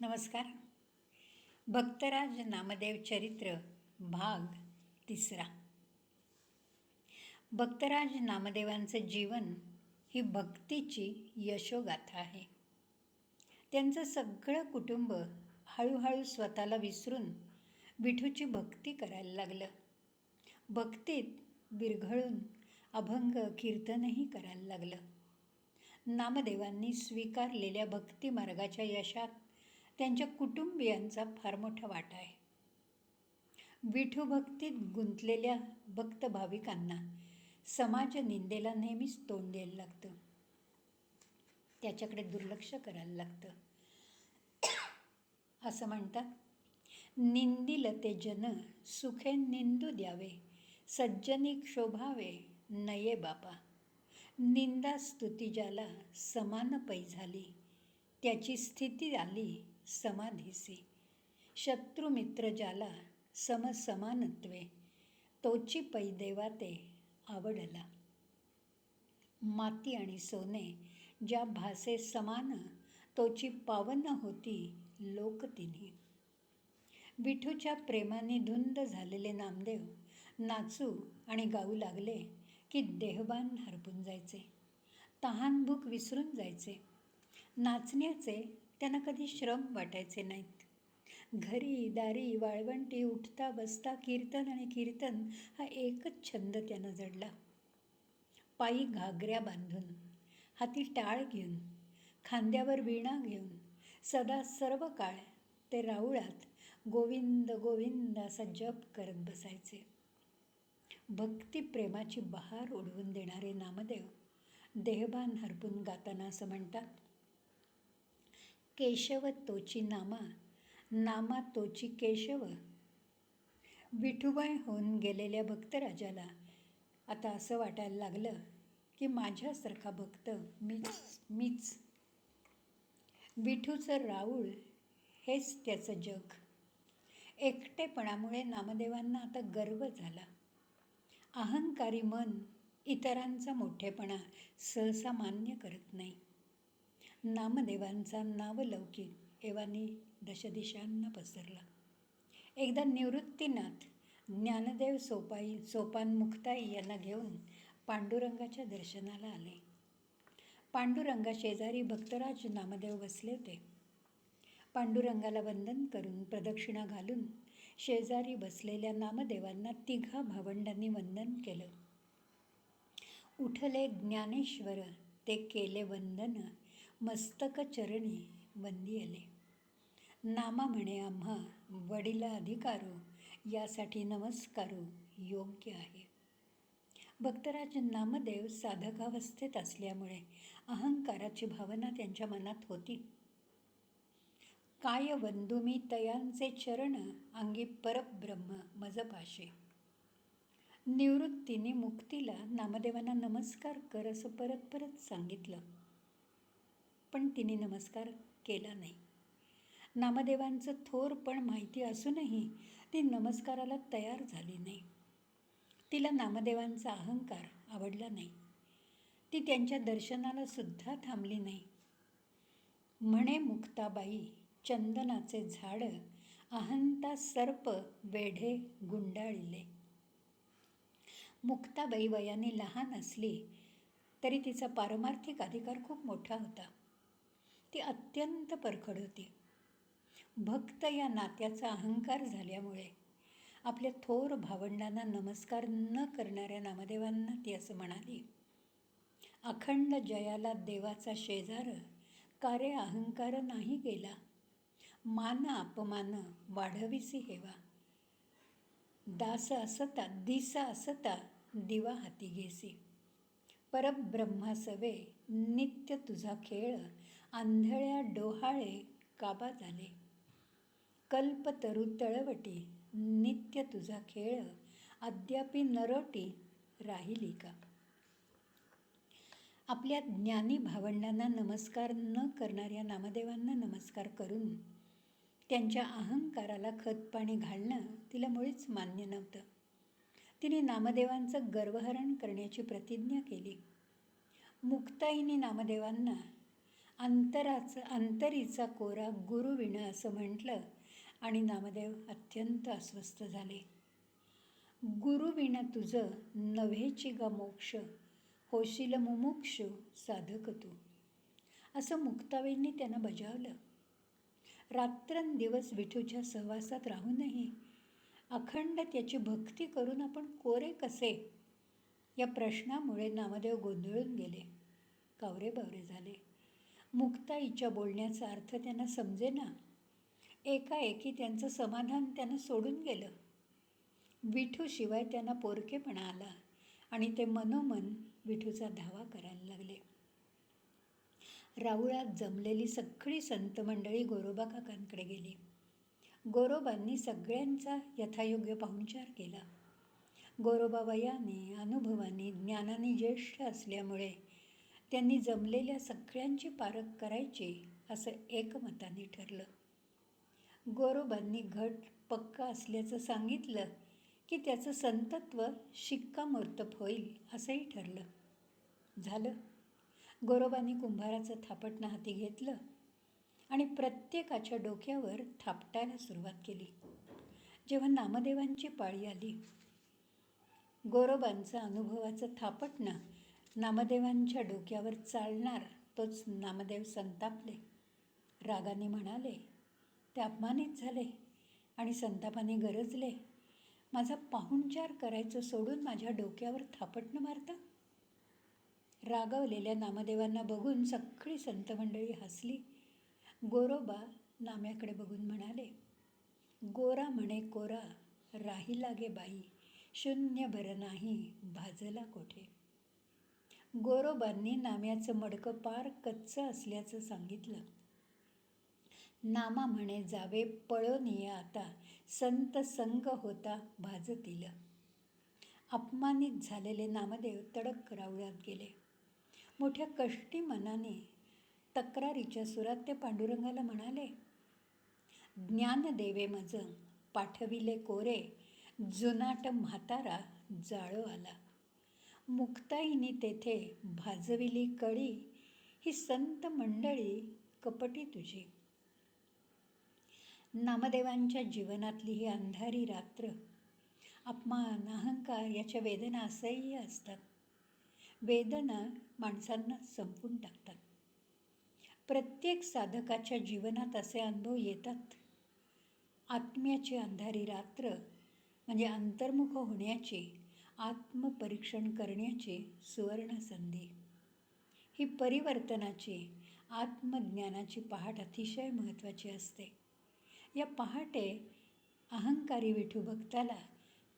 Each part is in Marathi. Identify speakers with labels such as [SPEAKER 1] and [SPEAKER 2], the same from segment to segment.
[SPEAKER 1] नमस्कार. भक्तराज नामदेव चरित्र भाग 3. भक्तराज नामदेवांचं जीवन ही भक्तीची यशोगाथा आहे. त्यांचं सगळं कुटुंब हळूहळू स्वतःला विसरून विठूची भक्ती करायला लागलं. भक्तीत विरघळून अभंग कीर्तनही करायला लागलं. नामदेवांनी स्वीकारलेल्या भक्ती मार्गाच्या यशात त्यांच्या कुटुंबियांचा फार मोठा वाटा आहे. विठू भक्तीत गुंतलेल्या भक्त भाविकांना समाज निंदेला नेहमीच तोंड द्यायला लागतं. त्याच्याकडे दुर्लक्ष करायला लागतं. असं म्हणतात, निंदिल ते जन सुखे निंदू द्यावे, सज्जनी क्षोभावे नये बापा. निंदा स्तुती ज्याला समान पै झाली, त्याची स्थिती आली समाधीसी. शत्रू मित्र ज्याला समसमानत्वे, तोची पै देवा ते आवडला. माती आणि सोने ज्या भासे समान, तोची पावन होती लोक तिन्ही. विठूच्या प्रेमाने धुंद झालेले नामदेव नाचू आणि गाऊ लागले की देहभान हरपून जायचे. तहानभूक विसरून जायचे. नाचण्याचे त्यांना कधी श्रम वाटायचे नाहीत. घरी दारी वाळवंटी उठता बसता कीर्तन आणि कीर्तन हा एकच छंद त्यांना जडला. पायी घागऱ्या बांधून, हाती टाळ घेऊन, खांद्यावर वीणा घेऊन सदा सर्व काळ ते राऊळात गोविंद गोविंद असा जप करत बसायचे. भक्तिप्रेमाची बहार उडवून देणारे नामदेव देहभान हरपून गाताना असं म्हणतात, केशव तोची नामा, नामा तोची केशव. विठुबाई होऊन गेलेल्या भक्तराजाला आता असं वाटायला लागलं की माझ्यासारखा भक्त मीच. विठूचं राऊळ हेच त्याचं जग. एकटेपणामुळे नामदेवांना आता गर्व झाला. अहंकारी मन इतरांचा मोठेपणा सहसा मान्य करत नाही. नामदेवांचा नावलौकिक एवानी दशदिशांना पसरला. एकदा निवृत्तीनाथ ज्ञानदेव सोपान मुक्ताई यांना घेऊन पांडुरंगाच्या दर्शनाला आले. पांडुरंगा शेजारी भक्तराज नामदेव बसले होते. पांडुरंगाला वंदन करून प्रदक्षिणा घालून शेजारी बसलेल्या नामदेवांना तिघा भावंडांनी वंदन केलं. उठले ज्ञानेश्वर ते केले वंदन, मस्तक चरणी वंदियले. नामा म्हणे आम्हा वडिला अधिकारो, यासाठी नमस्कारो योग्य आहे. भक्तराज नामदेव साधकावस्थेत असल्यामुळे अहंकाराची भावना त्यांच्या मनात होती. काय वंदुमी तयांचे चरण, अंगी परब्रह्म मज पाशे. निवृत्तीने मुक्तीला नामदेवांना नमस्कार कर असं परत परत सांगितलं, पण तिने नमस्कार केला नाही. नामदेवांचं थोरपण माहिती असूनही ती नमस्काराला तयार झाली नाही. तिला नामदेवांचा अहंकार आवडला नाही. ती त्यांच्या दर्शनाला सुद्धा थांबली नाही. म्हणे मुक्ताबाई चंदनाचे झाड, अहंता सर्प वेढे गुंडाळिले. मुक्ताबाई वयाने लहान असली तरी तिचा पारमार्थिक अधिकार खूप मोठा होता. ती अत्यंत परखड होती. भक्त या नात्याचा अहंकार झाल्यामुळे आपल्या थोर भावंडांना नमस्कार न करणाऱ्या नामदेवांना ती असं म्हणाली, अखंड जयाला देवाचा शेजार, कारे अहंकार नाही गेला. मान अपमान वाढविसी हेवा, दास असता दिसा असता दिवा हाती घेसी. परब्रह्मासवे नित्य तुझा खेळ, आंधळ्या डोहाळे काबा झाले. कल्पतरू तळवटी नित्य तुझा खेळ, अद्यापि नरोटी राहिली का. आपल्या ज्ञानी भावंडांना नमस्कार न करणाऱ्या नामदेवांना नमस्कार करून त्यांच्या अहंकाराला खतपाणी घालणं तिला मुळीच मान्य नव्हतं. तिने नामदेवांचं गर्वहरण करण्याची प्रतिज्ञा केली. मुक्ताईने नामदेवांना अंतरीचा कोरा गुरुविण असं म्हटलं आणि नामदेव अत्यंत अस्वस्थ झाले. गुरुविण तुझं नव्हेची गा मोक्ष, होशील मुमुक्षु साधक तू, असं मुक्ताबाईंनी त्यांना बजावलं. रात्रंदिवस विठूच्या सहवासात राहूनही अखंड त्याची भक्ती करून आपण कोरे कसे, या प्रश्नामुळे नामदेव गोंधळून गेले, कावरेबावरे झाले. मुक्ताईच्या बोलण्याचा अर्थ त्यांना समजेना. एकाएकी त्यांचं समाधान त्यांना सोडून गेलं. विठूशिवाय त्यांना पोरकेपणा आला आणि ते मनोमन विठूचा धावा करायला लागले. राऊळात जमलेली सगळी संत मंडळी गोरोबा काकांकडे गेली. गोरोबांनी सगळ्यांचा यथायोग्य पाहुणचार केला. गोरोबा वयाने, अनुभवाने, ज्ञानाने ज्येष्ठ असल्यामुळे त्यांनी जमलेल्या सगळ्यांची पारख करायची असं एकमताने ठरलं. गोरोबांनी घट पक्का असल्याचं सांगितलं की त्याचं संतत्व शिक्कामोर्तब होईल असंही ठरलं. झालं. गोरोबांनी कुंभाराचं थापटणं हाती घेतलं आणि प्रत्येकाच्या डोक्यावर थापटायला सुरुवात केली. जेव्हा नामदेवांची पाळी आली, गोरोबांचं अनुभवाचं थापटणं नामदेवांच्या डोक्यावर चालणार तोच नामदेव संतापले. रागाने म्हणाले, ते अपमानित झाले आणि संतापाने गरजले, माझा पाहुणचार करायचं सोडून माझ्या डोक्यावर थापटणं मारता. रागावलेल्या नामदेवांना बघून सगळी संतमंडळी हसली. गोरोबा नाम्याकडे बघून म्हणाले, गोरा म्हणे कोरा राही लागे बाई, शून्य भर नाही भाजला कोठे. गोरोबांनी नाम्याचं मडकं पार कच्चं असल्याचं सांगितलं. नामा म्हणे जावे पळून ये आता, संत संग होता भाजतील. अपमानित झालेले नामदेव तडक राऊळात गेले. मोठ्या कष्टी मनाने तक्रारीच्या सुरात ते पांडुरंगाला म्हणाले, ज्ञानदेवे मज पाठविले कोरे, जुनाट म्हातारा जाळो आला. मुक्ताईनी तेथे भाजविली कळी, ही संत मंडळी कपटी तुझी. नामदेवांच्या जीवनातली ही अंधारी रात्र, अपमान, अहंकार याच्या वेदना असह्य असतात. वेदना माणसांना संपून टाकतात. प्रत्येक साधकाच्या जीवनात असे अनुभव येतात. आत्म्याची अंधारी रात्र म्हणजे अंतर्मुख होण्याची, आत्मपरीक्षण करण्याची सुवर्ण संधी. ही परिवर्तनाची, आत्मज्ञानाची पहाट अतिशय महत्त्वाची असते. या पहाटे अहंकारी विठू भक्ताला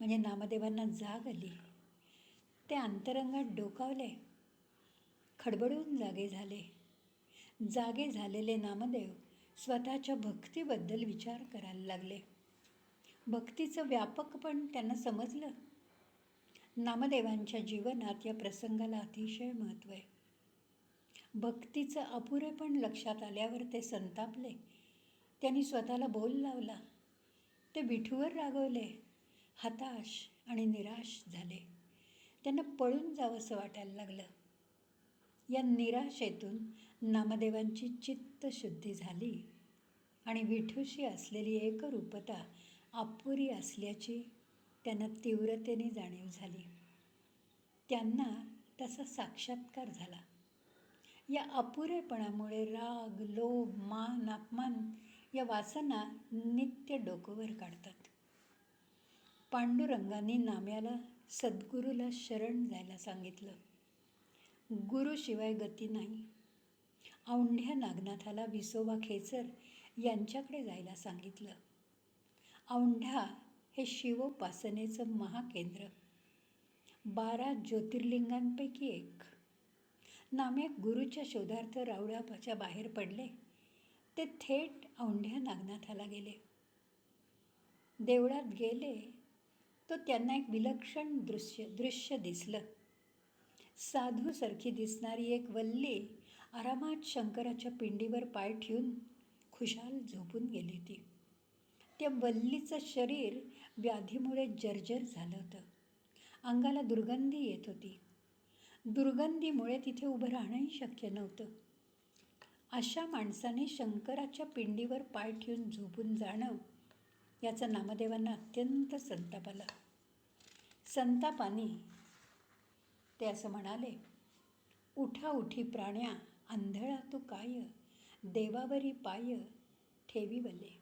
[SPEAKER 1] म्हणजे नामदेवांना जाग आली. ते अंतरंगात डोकावले, खडबडून जागे झाले. जागे झालेले नामदेव स्वतःच्या भक्तीबद्दल विचार करायला लागले. भक्तीचं व्यापकपण त्यांना समजलं. नामदेवांच्या जीवनात या प्रसंगाला अतिशय महत्त्व आहे. भक्तीचं अपुरेपण लक्षात आल्यावर ते संतापले. त्यांनी स्वतःला बोल लावला. ते विठूवर रागवले, हताश आणि निराश झाले. त्यांना पळून जावंसं वाटायला लागलं. या निराशेतून नामदेवांची चित्तशुद्धी झाली आणि विठूशी असलेली एकरूपता अपुरी असल्याची त्यांना तीव्रतेने जाणीव झाली. त्यांना त्याचा साक्षात्कार झाला. या अपुरेपणामुळे राग, लोभ, मान, अपमान या वासना नित्य डोकंवर काढतात. पांडुरंगांनी नाम्याला सद्गुरूला शरण जायला सांगितलं. गुरुशिवाय गती नाही. औंढ्या नागनाथाला विसोबा खेचर यांच्याकडे जायला सांगितलं. औंढा हे शिवोपासनेचं महाकेंद्र, 12 ज्योतिर्लिंगांपैकी एक. नाम्या गुरुच्या शोधार्थ राऊळाच्या बाहेर पडले. ते थेट औंढ्या नागनाथाला गेले. देवळात गेले तो त्यांना एक विलक्षण दृश्य दिसलं. साधूसारखी दिसणारी एक वल्ली आरामात शंकराच्या पिंडीवर पाय ठेवून खुशाल झोपून गेली होती. त्या वल्लीचं शरीर व्याधीमुळे जर्जर झालं होतं. अंगाला दुर्गंधी येत होती. दुर्गंधीमुळे तिथे उभं राहणंही शक्य नव्हतं. अशा माणसाने शंकराच्या पिंडीवर पाय ठेवून झोपून जाणं याचं नामदेवांना अत्यंत संताप आला. संतापाने ते असं म्हणाले, उठा उठी प्राण्या, आंधळा तू काय, देवावरी पाय ठेवी वले.